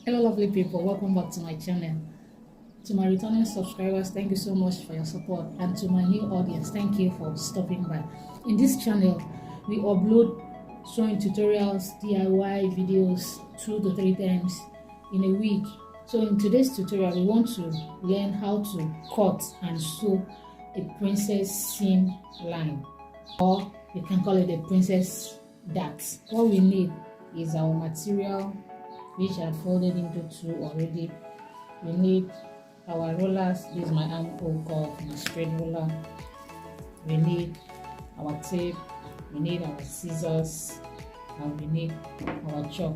Hello lovely people, welcome back to my channel. To my returning subscribers, thank you so much for your support, and to my new audience, thank you for stopping by. In this channel we upload sewing tutorials, DIY videos 2 to 3 times in a week. So in today's tutorial we want to learn how to cut and sew a princess seam line, or you can call it a princess dart. What we need is our material, which I folded into 2 already. We need our rollers. This is my arm hole called my straight roller. We need our tape, we need our scissors, and we need our chalk.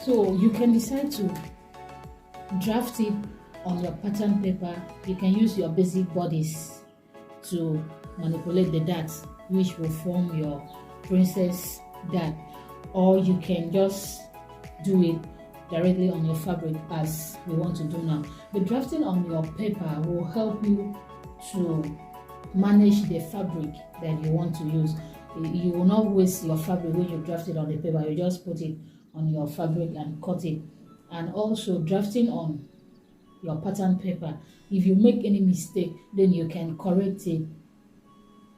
So you can decide to draft it on your pattern paper. You can use your basic bodies to manipulate the darts, which will form your princess dart, or you can just do it directly on your fabric as we want to do now. The drafting on your paper will help you to manage the fabric that you want to use. You will not waste your fabric when you draft it on the paper. You just put it on your fabric and cut it. And also drafting on your pattern paper, if you make any mistake, then you can correct it.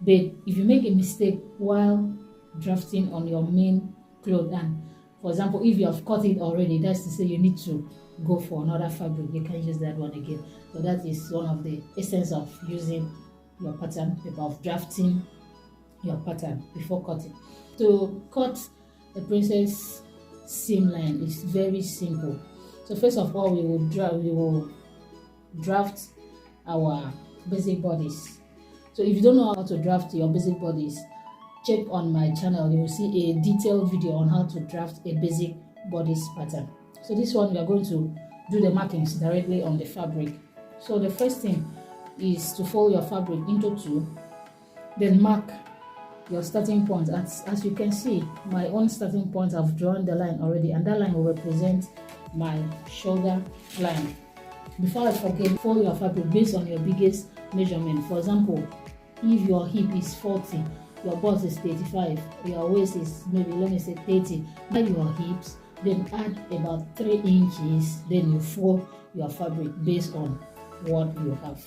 But if you make a mistake while drafting on your main cloth, and for example if you have cut it already, that's to say you need to go for another fabric, you can use that one again. So that is one of the essence of using your pattern paper, of drafting your pattern before cutting. To cut a princess seam line is very simple. So first of all, we will draft our basic bodies. So if you don't know how to draft your basic bodies, check on my channel. You will see a detailed video on how to draft a basic bodice pattern. So this one we are going to do the markings directly on the fabric. So the first thing is to fold your fabric into 2, then mark your starting point. As you can see, my own starting point, I've drawn the line already, and that line will represent my shoulder line. Before I forget, fold your fabric based on your biggest measurement. For example, if your hip is 40, your bust is 35, your waist is maybe, let me say 30, add your hips, then add about 3 inches, then you fold your fabric based on what you have.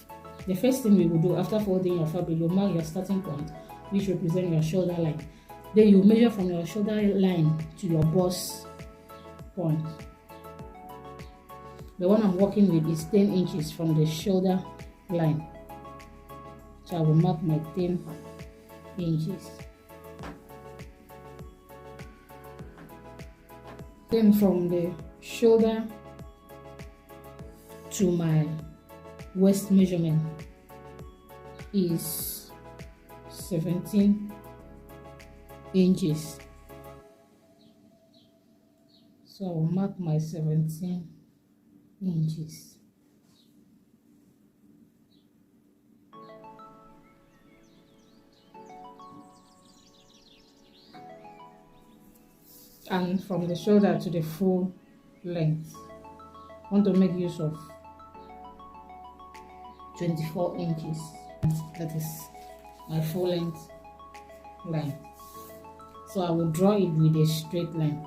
The first thing we will do after folding your fabric, you mark your starting point, which represents your shoulder line. Then you measure from your shoulder line to your bust point. The one I'm working with is 10 inches from the shoulder line. So I will mark my 10 inches. Then from the shoulder to my waist measurement is 17 inches. So I will mark my 17 inches. And from the shoulder to the full length, I want to make use of 24 inches. That is my full length line. So I will draw it with a straight line.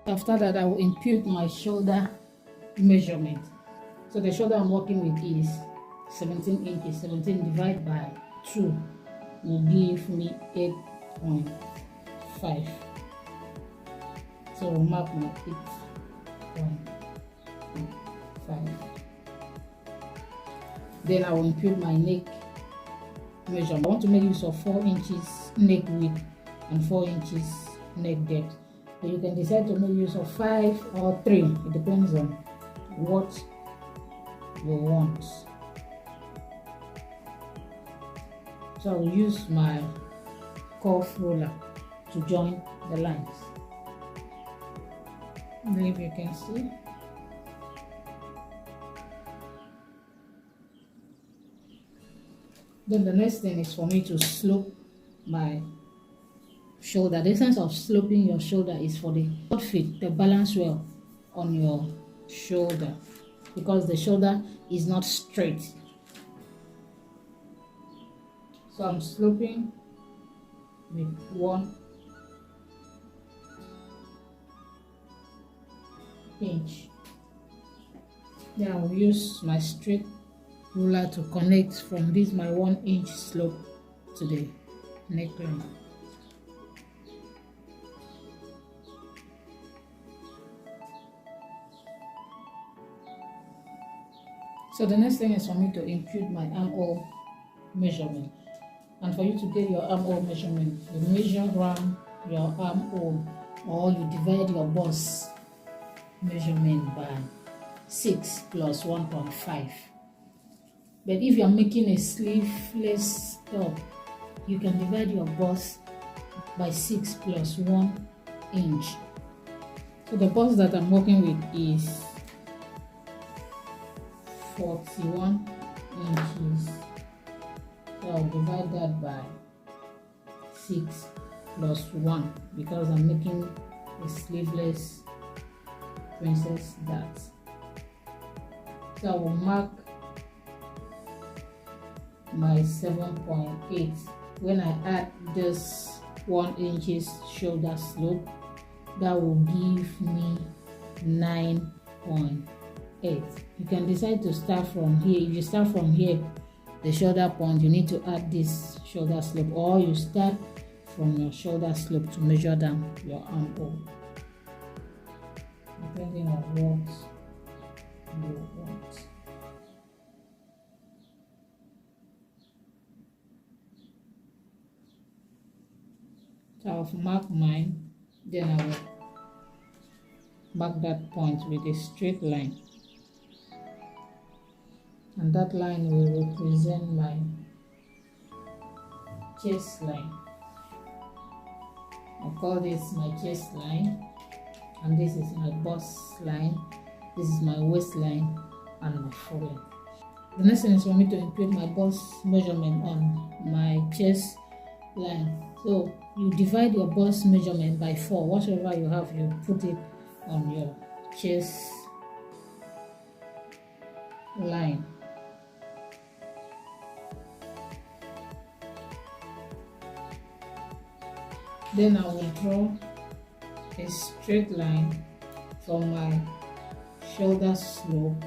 After that, I will impute my shoulder measurement. So the shoulder I'm working with is 17 inches. 17 divided by 2 will give me 8.5. So I'll mark my 8.5. Then I will impute my neck measurement. I want to make use of 4 inches neck width and 4 inches neck depth. So you can decide to make use of 5 or 3. It depends on what you want. So I will use my curve roller to join the lines. Maybe you can see. Then the next thing is for me to slope my shoulder. The essence of sloping your shoulder is for the outfit to balance well on your shoulder, because the shoulder is not straight. So I'm sloping with 1 inch. Then I will use my straight ruler to connect from this my 1 inch slope to the neckline. So the next thing is for me to impute my armhole measurement. And for you to get your armhole measurement, you measure around your armhole, or you divide your bust measurement by 6 plus 1.5. But if you are making a sleeveless top, you can divide your bust by 6 plus 1 inch. So the bust that I'm working with is 41 inches. So I'll divide that by 6 plus 1 because I'm making a sleeveless princess dart. So I will mark my 7.8. When I add this 1 inches shoulder slope, that will give me 9.8. You can decide to start from here. If you start from here, the shoulder point, you need to add this shoulder slope, or you start from your shoulder slope to measure down your armhole, depending on what you want. So I've marked mine, then I will mark that point with a straight line, and that line will represent my chest line. I'll call this my chest line, and this is my bust line, this is my waistline, and my foreleg. The next thing is for me to impute my bust measurement on my chest line. So you divide your bust measurement by 4. Whatever you have, you put it on your chest line. Then I will draw a straight line from my shoulder slope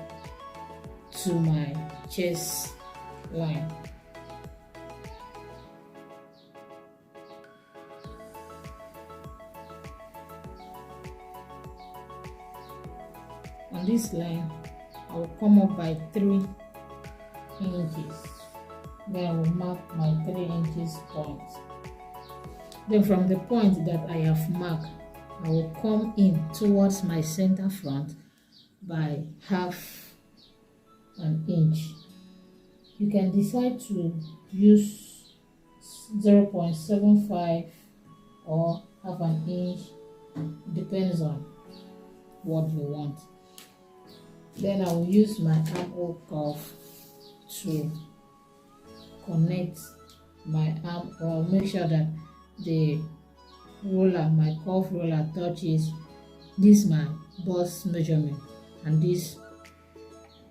to my chest line. On this line, I will come up by 3 inches. Then I will mark my 3 inches point. Then from the point that I have marked, I will come in towards my center front by half an inch. You can decide to use 0.75 or half an inch, depends on what you want. Then I will use my armhole curve to connect my armhole. Make sure that the roller, my curve roller, touches this my bust measurement and this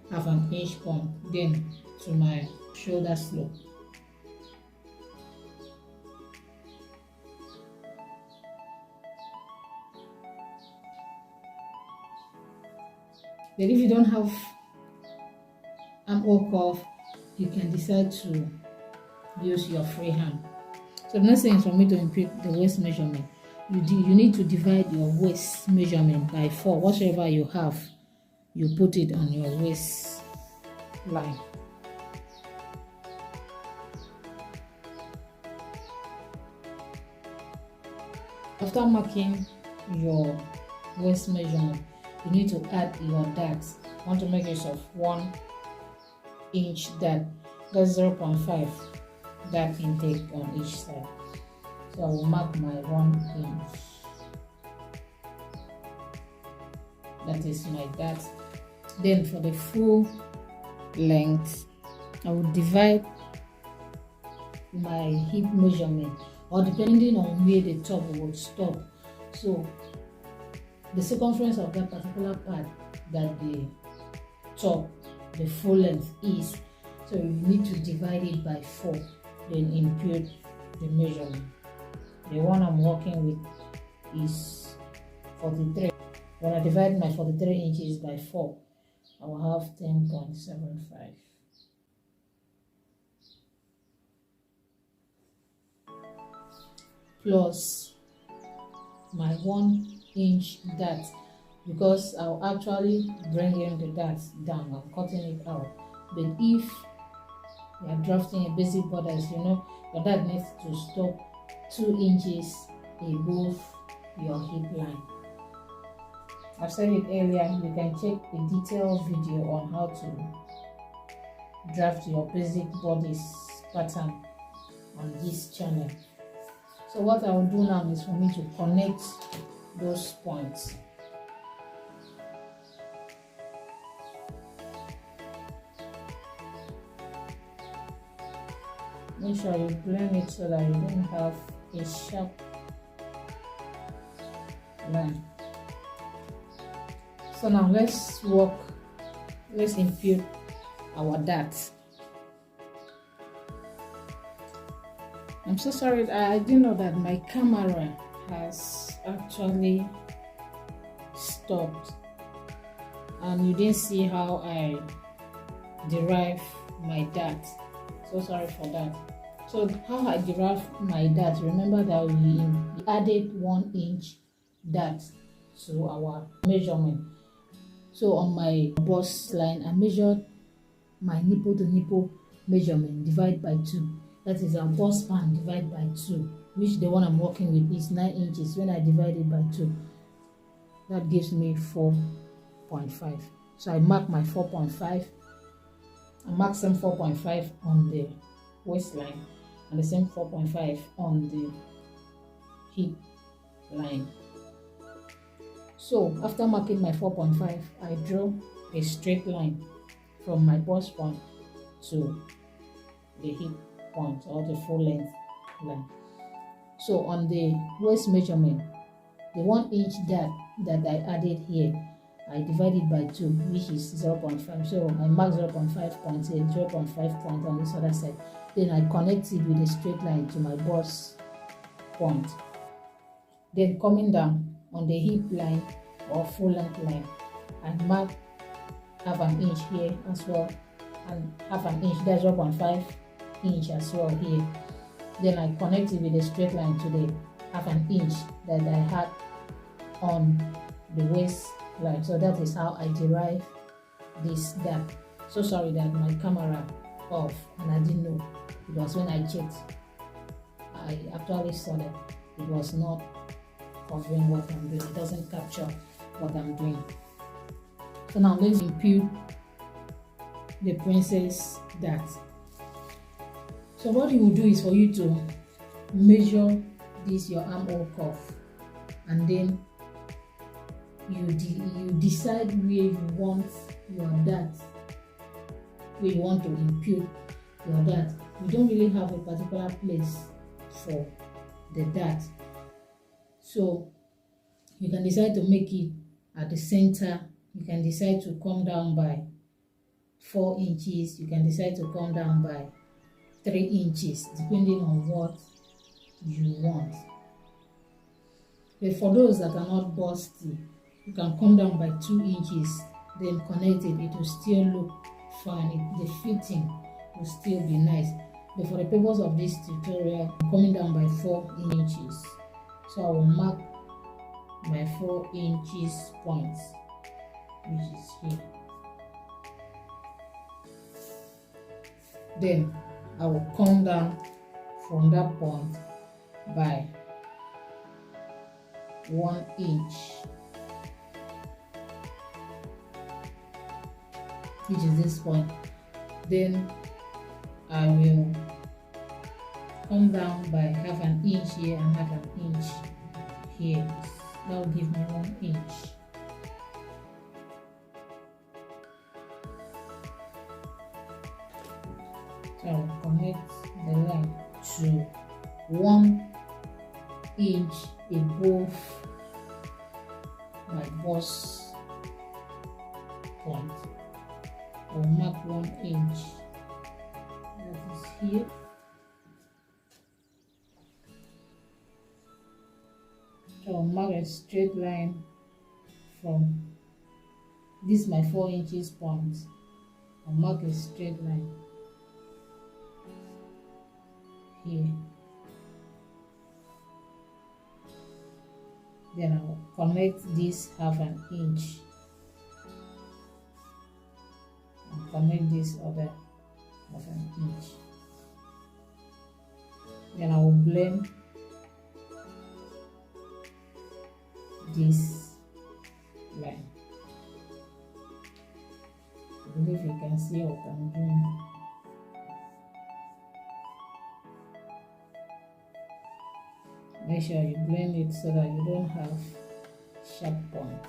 half an inch point, then to my shoulder slope. But if you don't have armhole curve, you can decide to use your free hand. So the next thing is for me to impute the waist measurement. You need to divide your waist measurement by 4. Whatever you have, you put it on your waist line. After marking your waist measurement, you need to add your darts. I want to make use of 1 inch dart. That's 0.5 dart intake on each side. So I will mark my 1 inch. That is my dart. Then for the full length, I will divide my hip measurement, or depending on where the top will stop. So the circumference of that particular part that the top, the full length is, so you need to divide it by 4, then impute the measurement. The one I'm working with is 43. When I divide my 43 inches by 4, I will have 10.75. Plus my 1-inch dart, because I'll actually bring in the dart down. I'm cutting it out. But if you are drafting a basic bodice, you know your dart needs to stop 2 inches above your hip line. I've said it earlier, you can check a detailed video on how to draft your basic bodice pattern on this channel. So what I will do now is for me to connect those points. Make sure you blend it so that you don't have a sharp line. So now let's impute our darts. I'm so sorry, I didn't know that my camera has actually stopped and you didn't see how I derive my dart. So sorry for that. So how I derive my dart, remember that we added 1-inch dart to our measurement. So on my bust line, I measured my nipple to nipple measurement, divide by 2. That is our bust span divided by 2, which the one I'm working with is 9 inches. When I divide it by 2, that gives me 4.5. So I mark my 4.5. I mark some 4.5 on the waistline and the same 4.5 on the hip line. So after marking my 4.5, I draw a straight line from my bust point to the hip point, or the full length line. So on the waist measurement, the 1-inch dart that I added here, I divided by 2, which is 0.5. So I mark 0.5 point here, 0.5 point on this other side. Then I connect it with a straight line to my bust point. Then coming down on the hip line or full length line, I mark half an inch here as well, and half an inch, that's 0.5 inch as well here. Then I connect it with a straight line to the half an inch that I had on the waist line. So that is how I derive this dart. So sorry that my camera off and I didn't know. It was when I checked, I actually saw that it was not covering what I'm doing. It doesn't capture what I'm doing. So now let's impute the princess dart. So what you will do is for you to measure this, your armhole curve, and then you decide where you want your dart, where you want to impute your dart. We don't really have a particular place for the dart, so you can decide to make it at the center. You can decide to come down by 4 inches. You can decide to come down by 3 inches, depending on what you want. But for those that are not busty, you can come down by 2 inches, then connect it. It will still look fine. The fitting will still be nice. But for the purpose of this tutorial, I'm coming down by 4 inches. So I will mark my 4 inches points, which is here. Then I will come down from that point by 1 inch, which is this point. Then I will come down by half an inch here and half an inch here. That will give me 1 inch. So I will connect the line to 1 inch above my bust point. I will mark 1 inch. That is here. I'll mark a straight line from this my 4 inches point. I'll mark a straight line here. Then I'll connect this 1/2 inch and connect this other 1/2 inch. Then I will blend this line. I believe you can see what I'm doing. Make sure you blend it so that you don't have sharp points.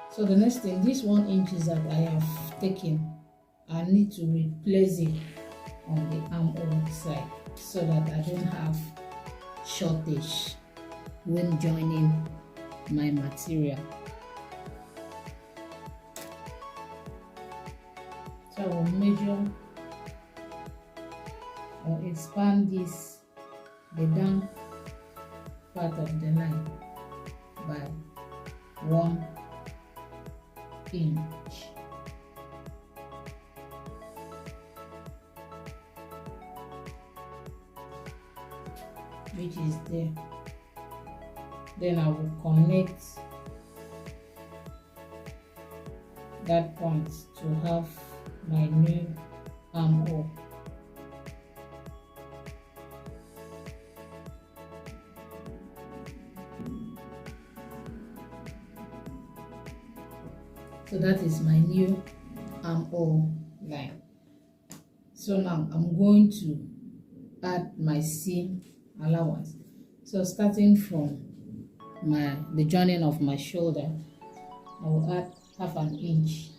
So the next thing, this 1 inches that I have taken, I need to replace it on the armhole side so that I don't have shortage when joining my material. So I will measure or expand this, the down part of the line, by 1 inch. Which is there. Then I will connect that point to have my new armhole. So that is my new armhole line. So now I'm going to add my seam allowance. So starting from the joining of my shoulder, I will add 1/2 inch,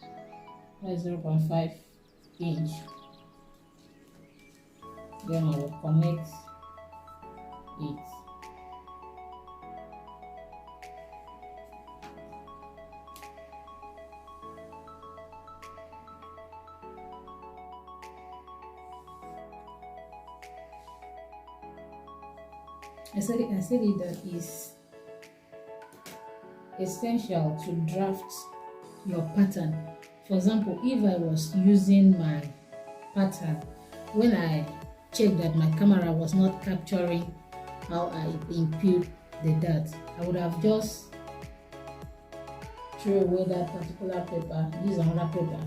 that's 0.5 inch. Then I will connect it. I said it that is essential to draft your pattern. For example, if I was using my pattern, when I checked that my camera was not capturing how I impute the dart, I would have just throw away that particular paper, use another paper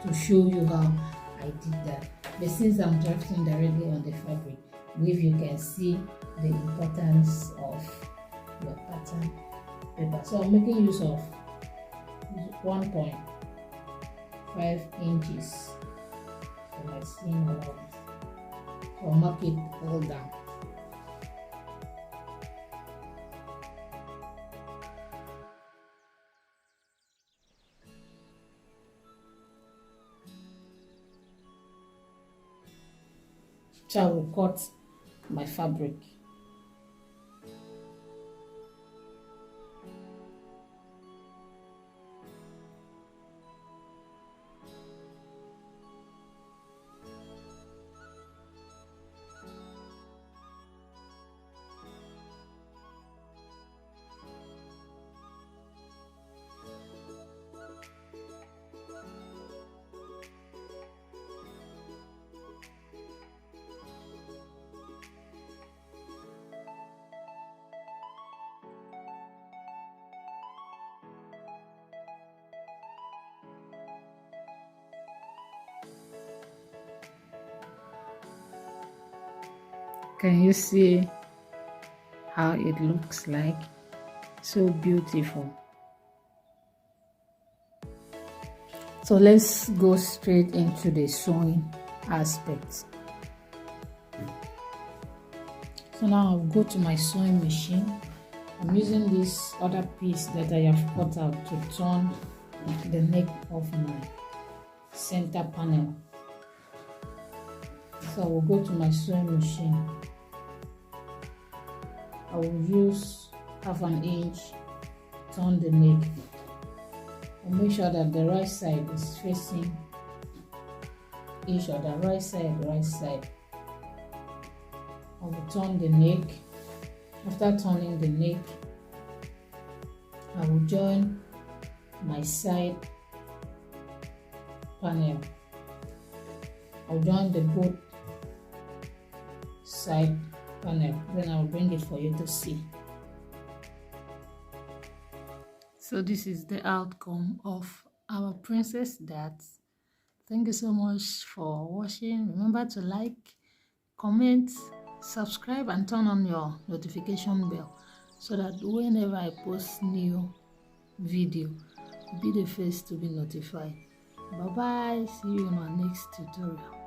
to show you how I did that. But since I'm drafting directly on the fabric, I believe you can see the importance of your pattern paper. So I'm making use of 1.5 inches for my seam allowance. So I'll mark it all down. So I will cut my fabric. Can you see how it looks like? So beautiful. So let's go straight into the sewing aspect. So now I'll go to my sewing machine. I'm using this other piece that I have cut out to turn the neck of my center panel. So I will go to my sewing machine. I will use 1/2 inch, turn the neck, and make sure that the right side is facing each other. Right side, I will turn the neck. After turning the neck, I will join my side panel. I'll join the both side panel, then I'll bring it for you to see. So this is the outcome of our princess darts. Thank you so much for watching. Remember to like, comment, subscribe, and turn on your notification bell so that whenever I post new video, be the first to be notified. Bye bye. See you in our next tutorial.